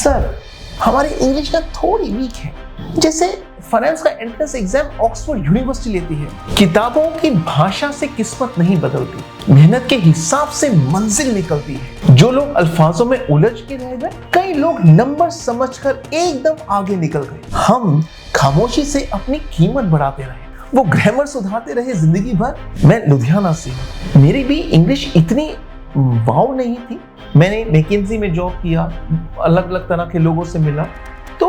Sir, हमारी English ना थोड़ी वीक है। जैसे फाइनेंस का एंट्रेंस एग्जाम ऑक्सफोर्ड यूनिवर्सिटी लेती है। किताबों की भाषा से किस्मत नहीं बदलती, मेहनत के हिसाब से मंजिल निकलती है। जो लोग अल्फाजों में उलझ के रह गए, कई लोग नंबर समझकर एकदम आगे निकल गए। हम खामोशी से अपनी कीमत बढ़ाते रहे, वो ग्रामर सुधारते रहे जिंदगी भर। मैं लुधियाना से हूँ, मेरी भी इंग्लिश इतनी वाव नहीं थी। मैंने मैकिंजी में जॉब किया, अलग अलग तरह के लोगों से मिला, तो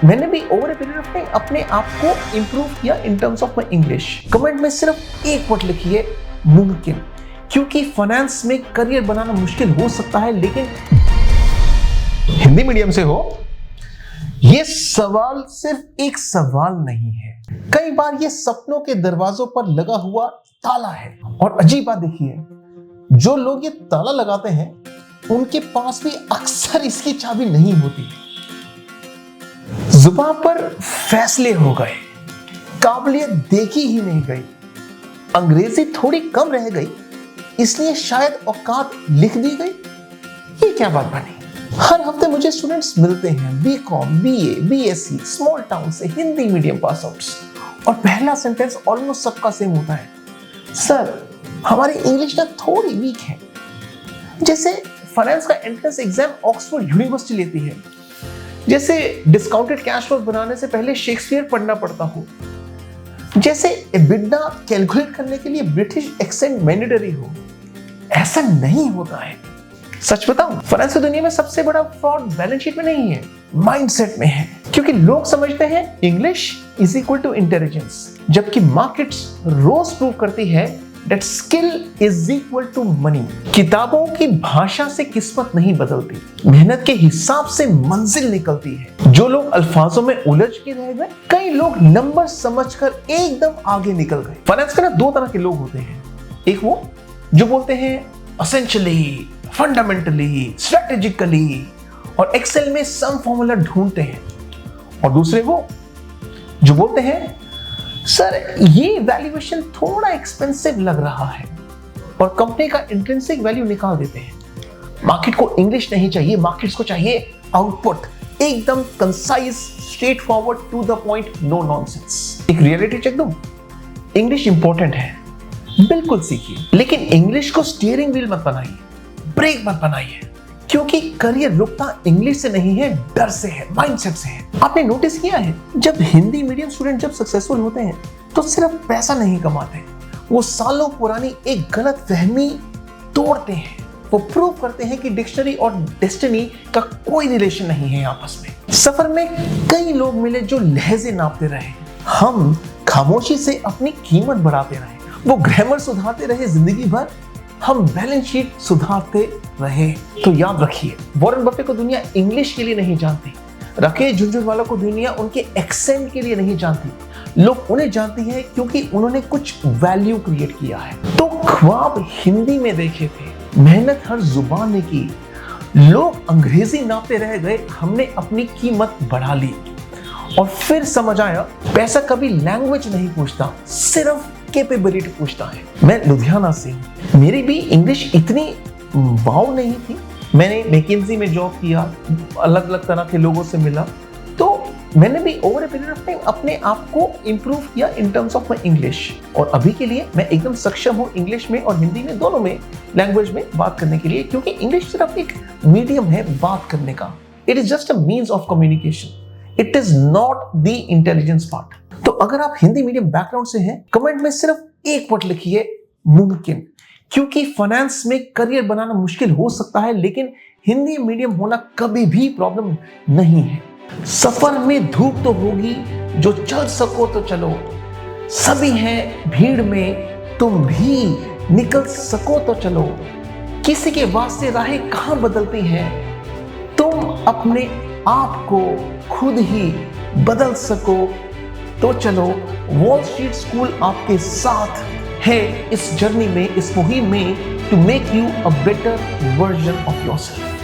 मैंने भी over a period of time अपने आप को इम्प्रूव किया in terms of my English. Comment में सिर्फ एक वर्ड लिखिए, मुमकिन। क्योंकि फाइनेंस में करियर बनाना मुश्किल हो सकता है, लेकिन हिंदी मीडियम से हो, ये सवाल सिर्फ एक सवाल नहीं है, कई बार ये सपनों के दरवाजों पर लगा हुआ ताला है। और अजीब बात देखिए, जो लोग ये ताला लगाते हैं उनके पास भी अक्सर इसकी चाबी नहीं होती। जुबान पर फैसले हो गए, काबिलियत देखी ही नहीं गई, अंग्रेजी थोड़ी कम रह गई, इसलिए शायद औकात लिख दी गई। ये क्या बात बनी? हर हफ्ते मुझे स्टूडेंट्स मिलते हैं, BCom, BA, BSc, small town से, हिंदी मीडियम पास आउट्स, और पहला सेंटेंस ऑलमोस्ट सबका सेम होता है, सर, हमारी इंग्लिश ना थोड़ी वीक है। जैसे फाइनेंस का एंट्रेंस एग्जाम ऑक्सफोर्ड यूनिवर्सिटी लेती है, जैसे डिस्काउंटेड कैश फ्लो बनाने से पहले शेक्सपियर पढ़ना पड़ता हो, जैसे एबिडा कैलकुलेट करने के लिए ब्रिटिश एक्सेंट मैंडेटरी हो। ऐसा नहीं होता है। सच बताऊं, फाइनेंस की दुनिया में सबसे बड़ा फ्रॉड बैलेंस शीट में नहीं है, माइंडसेट में है। क्योंकि लोग समझते हैं English is equal to intelligence, जबकि मार्केट्स रोज प्रूव करती है that skill is equal to money। किताबों की भाषा से किस्मत नहीं बदलती, मेहनत के हिसाब से मंजिल निकलती है। जो लोग अल्फाजों में उलझ के रह गए, कई लोग नंबर समझकर एकदम आगे निकल गए। फाइनेंस के ना दो तरह के लोग होते हैं, एक वो जो बोलते हैं एसेंशियली, फंडामेंटली, स्ट्रेटेजिकली और एक्सेल में सम फॉर्मूला ढूंढते हैं, और दूसरे वो जो बोलते हैं सर, ये वैल्यूएशन थोड़ा एक्सपेंसिव लग रहा है, और कंपनी का इंट्रिंसिक वैल्यू निकाल देते हैं। मार्केट को इंग्लिश नहीं चाहिए, मार्केट्स को चाहिए आउटपुट, एकदम concise, straightforward, to the point, no nonsense. एक रियलिटी चेक दूं, इंग्लिश इंपॉर्टेंट है, बिल्कुल सीखिए, लेकिन इंग्लिश को स्टीयरिंग व्हील मत बनाइए, ब्रेक मत बनाइए। क्योंकि करियर रुकता इंग्लिश से नहीं है, डर से है, माइंडसेट से है। आपने नोटिस किया है, जब हिंदी मीडियम स्टूडेंट जब सक्सेसफुल होते हैं तो सिर्फ पैसा नहीं कमाते, वो सालों पुरानी एक गलत फहमी तोड़ते हैं। वो प्रूव करते हैं कि डिक्शनरी और डेस्टिनी का कोई रिलेशन नहीं है आपस में। सफर में कई लोग मिले जो लहजे नापते रहे, हम खामोशी से अपनी कीमत बढ़ाते रहे, वो ग्रामर सुधारते रहे जिंदगी भर, हम बैलेंस शीट सुधारते रहे। तो याद रखिए, वॉरेन बफे को दुनिया इंग्लिश के लिए नहीं जानती, राकेश झुनझुनवाला को दुनिया उनके एक्सेंट के लिए नहीं जानती। लोग उन्हें जानती है क्योंकि उन्होंने कुछ वैल्यू क्रिएट किया है। तो ख्वाब हिंदी में देखे थे, मेहनत हर जुबान ने की, लोग अंग्रेजी नापते रह गए, हमने अपनी कीमत बढ़ा ली, और फिर समझ आया पैसा कभी लैंग्वेज नहीं पूछता, सिर्फ कैपेबिलिटी पूछता है। मैं लुधियाना से हूँ, मेरी भी इंग्लिश इतनी वाव नहीं थी। मैंने मैकिंजी में जॉब किया, अलग अलग तरह के लोगों से मिला, तो मैंने भी over a period of time अपने आप को इम्प्रूव किया in terms of my English. और अभी के लिए मैं एकदम सक्षम हूँ इंग्लिश में और हिंदी में, दोनों में लैंग्वेज में बात करने के लिए, क्योंकि इंग्लिश सिर्फ एक मीडियम है बात करने का। It is just a means of communication, it is not the intelligence part. तो अगर आप हिंदी मीडियम बैकग्राउंड से हैं, कमेंट में सिर्फ एक वर्ड लिखिए, मुमकिन। क्योंकि फाइनेंस में करियर बनाना मुश्किल हो सकता है, लेकिन हिंदी मीडियम होना कभी भी प्रॉब्लम नहीं है। सफर में धूप तो होगी, जो चल सको तो चलो, सभी हैं भीड़ में, तुम भी निकल सको तो चलो। किसी के वास्ते राहें कहां बदलती हैं, तुम अपने आप को खुद ही बदल सको तो चलो। वॉल स्ट्रीट स्कूल आपके साथ है इस जर्नी में, इस मुहिम में, to make you a better version of yourself.